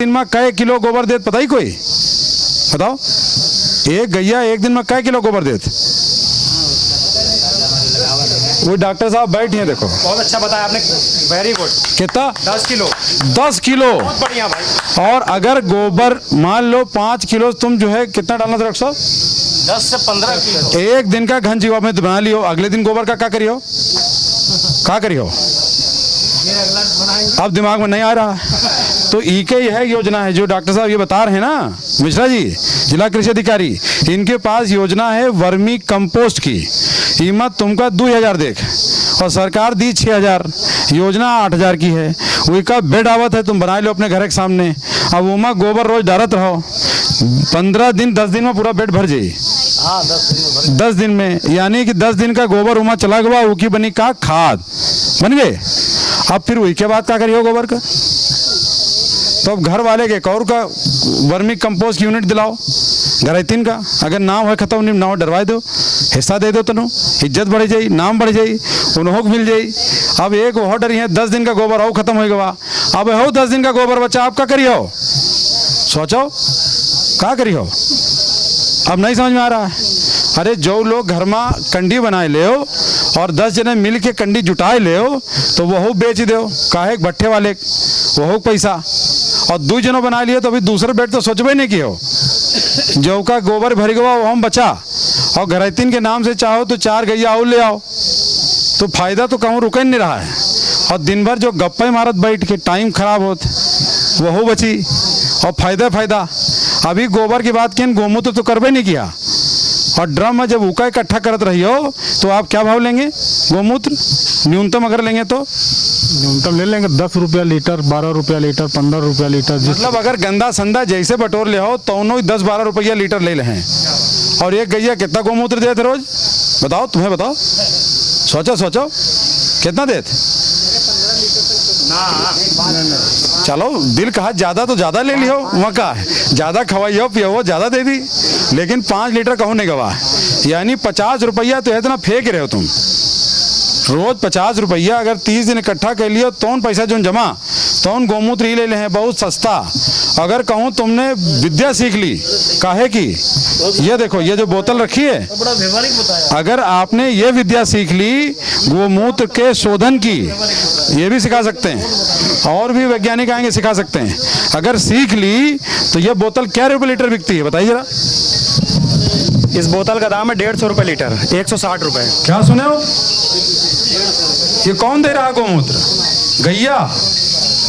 दिन में कै किलो गोबर देत पता ही कोई बताओ? एक गैया एक दिन में कै किलो गोबर देत? वो डॉक्टर साहब बैठे हैं, देखो बहुत अच्छा बताया आपने, वेरी गुड। कितना? 10 किलो। 10 किलो। बहुत बढ़िया भाई। और अगर गोबर मान लो 5 किलो, तुम जो है कितना डालना था डॉक्टर साहब? 10 से 15 किलो। एक दिन का घन जीवा में बना लियो, अगले दिन गोबर का क्या करियो? क्या करियो? अब दिमाग में नहीं आ रहा। तो इके यह योजना है जो डॉक्टर साहब ये बता रहे हैं ना, मिश्रा जी जिला कृषि अधिकारी, इनके पास योजना है वर्मी कंपोस्ट की। कीमत तुमका 2000 देख और सरकार दी 6000, योजना 8000 की है। वही का बेड आवत है, तुम बना लो अपने घर के सामने। अब उमा गोबर रोज डालत रहो, 15 दिन 10 दिन में पूरा बेड भर जाये। हाँ, 10 दिन में, यानी कि 10 दिन का गोबर उमा चला गया, वो की बनी का खाद बन गए। अब फिर वही के बाद क्या करियो गोबर का? तो अब घर वाले के कौर का वर्मी कंपोस्ट की यूनिट दिलाओ, घरैतीन का। अगर नाम है खत्म, नहीं नाम डरवा दो, हिस्सा दे दो, तनु इज्जत बढ़ जाई, नाम बढ़ जाई, उन्हों को मिल जाई। अब एक वो डर है 10 दिन का गोबर हो खत्म हो गया। अब हो 10 दिन का गोबर बच्चा, आप क्या करियो? सोचो क्या करियो? अब नहीं समझ में आ रहा है। अरे जो लोग घर में कंडी बनाए ले हो और 10 जने मिल के कंडी जुटाए ले हो, तो वह बेच दो काहे भट्ठे वाले, वह पैसा। और 2 जनों बना लिए तो अभी दूसरे बेड तो सोचबे नहीं किए हो। जो का गोबर भर गया वो हम बचा, और घरैतीन के नाम से चाहो तो 4 गैया और ले आओ, तो फायदा तो कहूँ रुक नहीं रहा है। और दिन भर जो गप्पे मारत बैठ के टाइम खराब होत, वह बची और फायदा। अभी गोबर की बात की, गोमूत्र तो करबे नहीं किया। और ड्रम में जब उका इकट्ठा करत रही हो तो आप क्या भाव लेंगे गोमूत्र? न्यूनतम अगर लेंगे तो न्यूनतम ले लेंगे 10 रुपया लीटर, 12 रुपया लीटर, 15 रुपया लीटर। मतलब अगर गंदा संदा जैसे बटोर ले हो तो उन्होंने 10-12 रुपया लीटर ले लें। और एक गैया कितना गोमूत्र देते रोज? बताओ, तुम्हें बताओ, सोचो कितना देते? चलो दिल कहा ज्यादा तो ज्यादा ले लियो, वहाँ का ज्यादा खवाइयो पियो ज्यादा दे दी, लेकिन 5 लीटर कहूँ नहीं गवा। यानी 50 रुपया तो इतना फेंक रहे हो तुम रोज। 50 रुपया अगर 30 दिन इकट्ठा कर लियो तो पैसा जो जमा तो गोमूत्र ही ले ले हैं, बहुत सस्ता। अगर कहूँ तुमने विद्या सीख ली, काहे की ये देखो ये जो बोतल रखी है, अगर आपने ये विद्या सीख ली गोमूत्र के शोधन की, ये भी सिखा सकते हैं और भी वैज्ञानिक आएंगे सिखा सकते हैं। अगर सीख ली तो ये बोतल क्या रुपये लीटर बिकती है बताइए जरा? इस बोतल का दाम है 150 रुपये लीटर, 160 रुपये। क्या सुने हो? ये कौन दे रहा है गोमूत्र? गैया।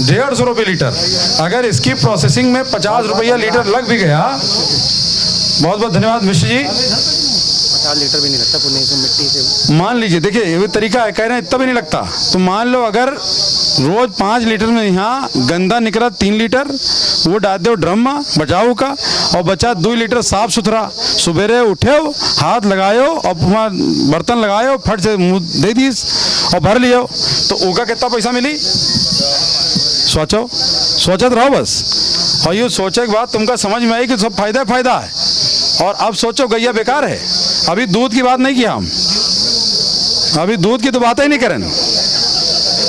150 रुपये लीटर। अगर इसकी प्रोसेसिंग में 50 रुपया लीटर लग भी गया, बहुत बहुत धन्यवाद मिश्र जी। 50 लीटर भी नहीं लगता पुणे से, मिट्टी से। मान लीजिए, देखिए ये भी तरीका है, कह रहे हैं इतना भी नहीं लगता। तो मान लो अगर रोज 5 लीटर में यहाँ गंदा निकला 3 लीटर, वो डाल दो ड्रम में बचाओ का, और बचा 2 लीटर साफ सुथरा। सुबेरे उठे हाथ लगायो और वहाँ बर्तन लगायो, फट से मुँह दे दी और भर लियो, तो उनका कितना पैसा मिली? सोचत रहो बस। और ये सोचे के बाद तुमका समझ में आई कि सब फायदा है। और अब सोचो गैया बेकार है। अभी दूध की बात नहीं किया हम, अभी दूध की तो बात ही नहीं करें,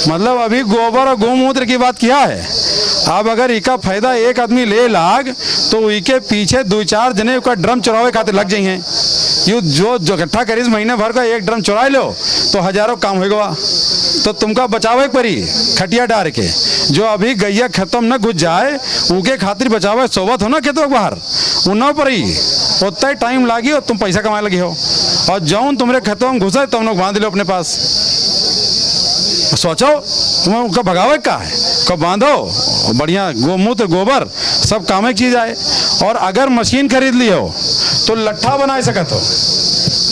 मतलब अभी गोबर और गोमूत्र की बात किया है। अब अगर इका फायदा एक आदमी ले लाग तो इके पीछे 2-4 जने का ड्रम चुरावे खातिर लग जाइए। यू जो इकट्ठा करीस महीने भर का एक ड्रम चुरा लो तो हजारों काम हो गया। तो तुमका बचावे परी खटिया डार के, जो अभी गैया खत्म न घुस जाए उनके खातिर बचावे सोबत हो ना खेतों के बाहर उन्ना पर ही उतना ही टाइम लागी और तुम पैसा कमाए लगे हो। और जौन तुम्हारे खेतों में घुसा तुम लोग बांध लो अपने पास। सोचो तुम्हें उनका भगावे का है, कब बांधो बढ़िया गोमूत्र गोबर सब काम की चीज आए। और अगर मशीन खरीद ली हो तो लट्ठा बना सकत हो,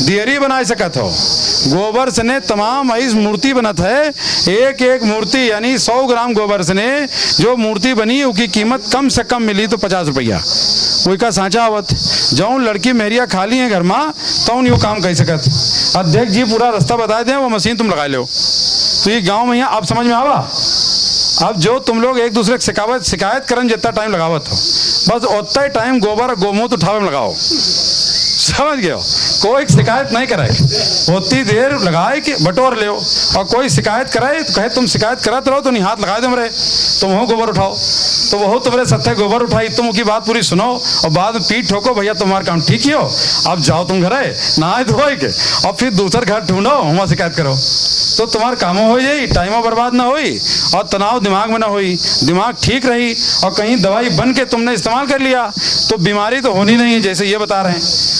दियरी बना सकत हो। गोबर से ने तमाम इस मूर्ति बनत है, एक मूर्ति यानी 100 ग्राम गोबर से ने जो मूर्ति बनी उसकी कीमत कम से कम मिली तो 50 रुपया। वही का सांचा आवत। जौन लड़की मेहरिया खाली है घर में तो यो काम कर सकत। अध्यक्ष जी पूरा रास्ता बता दें, वो मशीन तुम लगा लो। तो ये गांव में यहाँ आप समझ में आवा? अब जो तुम लोग एक दूसरे की शिकायत करन जितना टाइम लगावत हो, बस उतना ही टाइम गोबर और गोमूत्र उठावे में लगाओ। समझ गए हो? कोई शिकायत नहीं कराए, होती देर लगाए कि बटोर ले, और कोई शिकायत कराए तो कहे तुम शिकायत करत रहो तो नहीं हाथ लगाए दे मरे, तुम हो गोबर उठाओ, तो वह तुम्हारे सत्य गोबर उठाई, तुम की बात पूरी सुनो और बाद में पीठ ठोको, भैया तुम्हारा काम ठीक ही हो, अब जाओ तुम घरे नहाए धोए के और फिर दूसर घर ढूंढो, वहाँ शिकायत करो, तो तुम्हारा कामों हो जाई, टाइमों बर्बाद ना होई और तनाव दिमाग में ना होई, दिमाग ठीक रही। और कहीं दवाई बन के तुमने इस्तेमाल कर लिया तो बीमारी तो होनी नहीं है, जैसे ये बता रहे हैं।